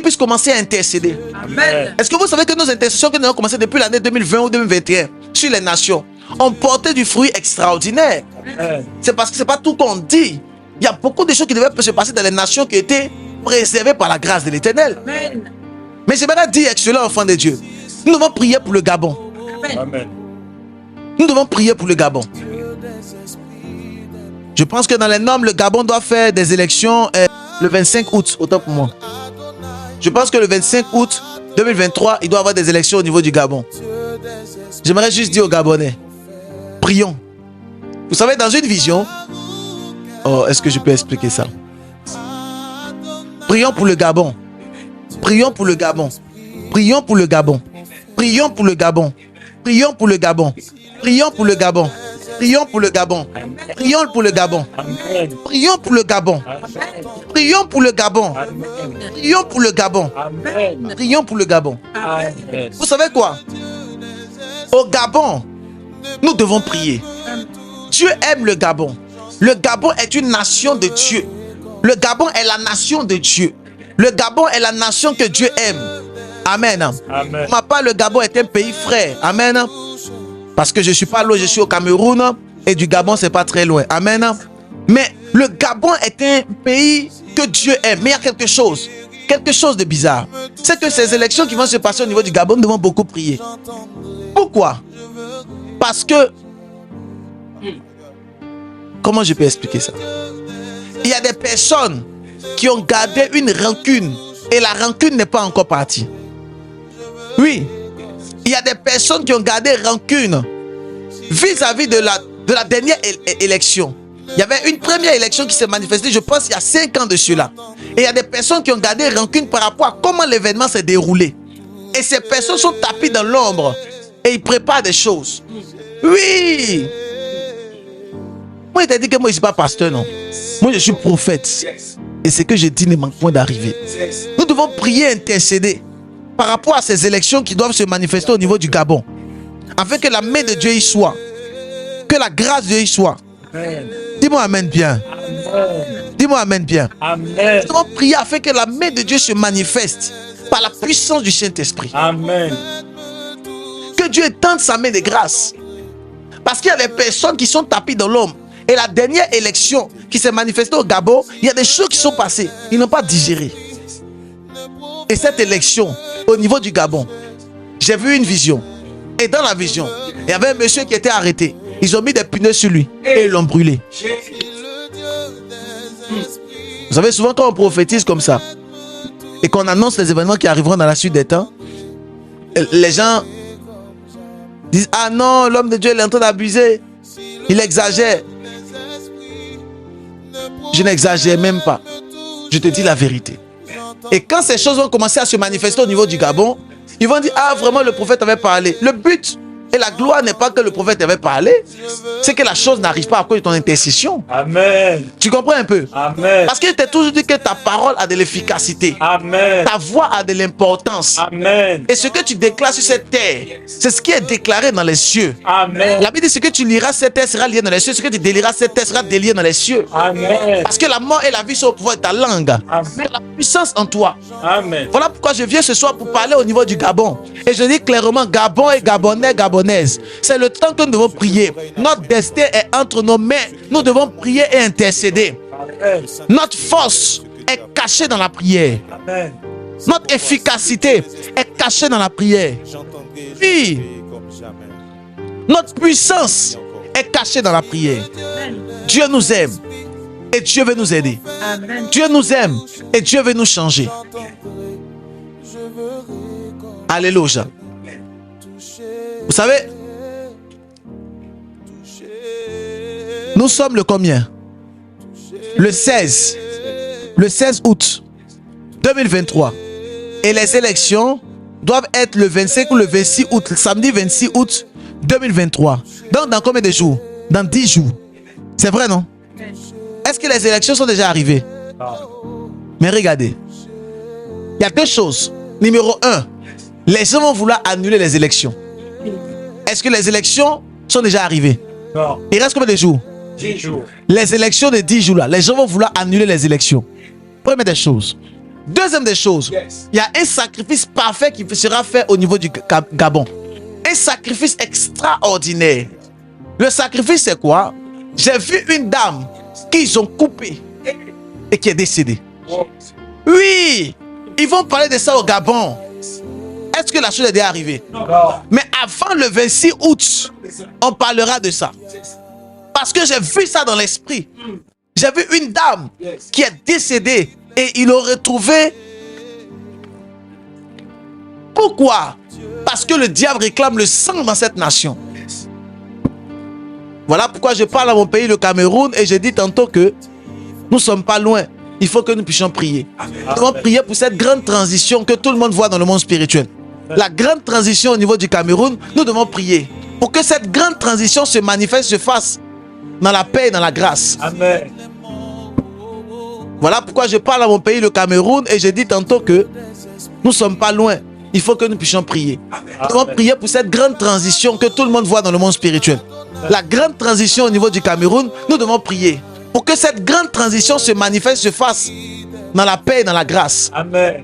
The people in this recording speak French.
puisse commencer à intercéder. Amen. Est-ce que vous savez que nos intercessions que nous avons commencé depuis l'année 2020 ou 2021 sur les nations ont porté du fruit extraordinaire? C'est parce que c'est pas tout qu'on dit. Il y a beaucoup de choses qui devaient se passer dans les nations qui étaient préservées par la grâce de l'Éternel. Amen. Mais j'aimerais dire, excellent enfant de Dieu, nous devons prier pour le Gabon. Amen. Nous devons prier pour le Gabon. Je pense que dans les normes, le Gabon doit faire des élections le 25 août, autant pour moi. Je pense que le 25 août 2023, il doit y avoir des élections au niveau du Gabon. J'aimerais juste dire aux Gabonais, prions. Vous savez, dans une vision, oh, est-ce que je peux expliquer ça? Prions pour le Gabon. Prions pour le Gabon. Prions pour le Gabon. Prions pour le Gabon. Prions pour le Gabon. Prions pour le Gabon. Prions pour le Gabon. Prions pour le Gabon. Prions pour le Gabon. Prions pour le Gabon. Prions pour le Gabon. Prions pour le Gabon. Vous savez quoi? Au Gabon, nous devons prier. Dieu aime le Gabon. Le Gabon est une nation de Dieu. Le Gabon est la nation de Dieu. Le Gabon est la nation que Dieu aime. Amen. Amen. Pour ma part, le Gabon est un pays frère. Amen. Parce que je ne suis pas loin, je suis au Cameroun. Et du Gabon, c'est pas très loin. Amen. Mais le Gabon est un pays que Dieu aime. Mais il y a quelque chose de bizarre. C'est que ces élections qui vont se passer au niveau du Gabon, nous devons beaucoup prier. Pourquoi? Parce que... Comment je peux expliquer ça? Il y a des personnes qui ont gardé une rancune et la rancune n'est pas encore partie. Oui, il y a des personnes qui ont gardé rancune vis-à-vis de la dernière élection. Il y avait une première élection qui s'est manifestée, je pense, il y a 5 ans de cela. Et il y a des personnes qui ont gardé rancune par rapport à comment l'événement s'est déroulé. Et ces personnes sont tapées dans l'ombre et ils préparent des choses. Oui. Moi, il t'a dit que moi, je ne suis pas pasteur, non. Moi, je suis prophète. Et ce que je dis ne manque point d'arriver. Nous devons prier, intercéder par rapport à ces élections qui doivent se manifester au niveau du Gabon. Afin que la main de Dieu y soit. Que la grâce de Dieu y soit. Dis-moi amen bien. Dis-moi amen bien. Amen. Nous devons prier afin que la main de Dieu se manifeste par la puissance du Saint-Esprit. Amen. Que Dieu étende sa main de grâce. Parce qu'il y a des personnes qui sont tapées dans l'homme. Et la dernière élection qui s'est manifestée au Gabon, il y a des choses qui sont passées. Ils n'ont pas digéré. Et cette élection, au niveau du Gabon, j'ai vu une vision. Et dans la vision, il y avait un monsieur qui était arrêté. Ils ont mis des pneus sur lui et ils l'ont brûlé. Vous savez, souvent quand on prophétise comme ça, et qu'on annonce les événements qui arriveront dans la suite des temps, les gens disent, ah non, l'homme de Dieu il est en train d'abuser. Il exagère. Je n'exagère même pas. Je te dis la vérité. Et quand ces choses vont commencer à se manifester au niveau du Gabon, ils vont dire, ah vraiment le prophète avait parlé. Le but et la gloire n'est pas que le prophète avait parlé, c'est que la chose n'arrive pas à cause de ton intercession. Amen. Tu comprends un peu? Amen. Parce qu'il t'a toujours dit que ta parole a de l'efficacité. Amen. Ta voix a de l'importance. Amen. Et ce que tu déclares sur cette terre, c'est ce qui est déclaré dans les cieux. Amen. La Bible dit, ce que tu liras cette terre sera lié dans les cieux, ce que tu déliras cette terre sera délié dans les cieux. Amen. Parce que la mort et la vie sont au pouvoir de ta langue. Amen. La puissance en toi. Amen. Voilà pourquoi je viens ce soir pour parler au niveau du Gabon. Et je dis clairement, Gabon et Gabonais, Gabonaises, c'est le temps que nous devons prier. Notre destin est entre nos mains. Nous devons prier et intercéder. Amen. Notre force est cachée dans la prière. Amen. Notre efficacité est cachée dans la prière. Oui. Notre puissance est cachée dans la prière. Dieu nous aime et Dieu veut nous aider. Amen. Dieu nous aime et Dieu veut nous changer. Alléluia. Vous savez, nous sommes le combien? Le 16 août 2023. Et les élections doivent être le 25 ou le 26 août, le samedi 26 août 2023. Donc dans combien de jours? Dans 10 jours. C'est vrai, non? Est-ce que les élections sont déjà arrivées? Mais regardez, il y a deux choses. Numéro 1, les gens vont vouloir annuler les élections. Est-ce que les élections sont déjà arrivées? Non. Il reste combien de jours? 10 jours. Les élections de 10 jours là, les gens vont vouloir annuler les élections. Première des choses. Deuxième des choses, il y a un sacrifice parfait qui sera fait au niveau du Gabon. Un sacrifice extraordinaire. Le sacrifice, c'est quoi? J'ai vu une dame qu'ils ont coupée et qui est décédée. Oui, ils vont parler de ça au Gabon. Est-ce que la chose est déjà arrivée? Non. Mais avant le 26 août, on parlera de ça. Parce que j'ai vu ça dans l'esprit. J'ai vu une dame qui est décédée et ils l'ont retrouvée. Pourquoi? Parce que le diable réclame le sang dans cette nation. Voilà pourquoi je parle à mon pays, le Cameroun, et j'ai dit tantôt que nous ne sommes pas loin. Il faut que nous puissions prier. Nous devons prier pour cette grande transition que tout le monde voit dans le monde spirituel. La grande transition au niveau du Cameroun, nous devons prier pour que cette grande transition se manifeste, se fasse dans la paix et dans la grâce. Amen. Voilà pourquoi je parle à mon pays, le Cameroun, et j'ai dit tantôt que nous ne sommes pas loin. Il faut que nous puissions prier. Nous devons prier pour cette grande transition que tout le monde voit dans le monde spirituel. La grande transition au niveau du Cameroun, nous devons prier pour que cette grande transition se manifeste, se fasse dans la paix et dans la grâce. Amen.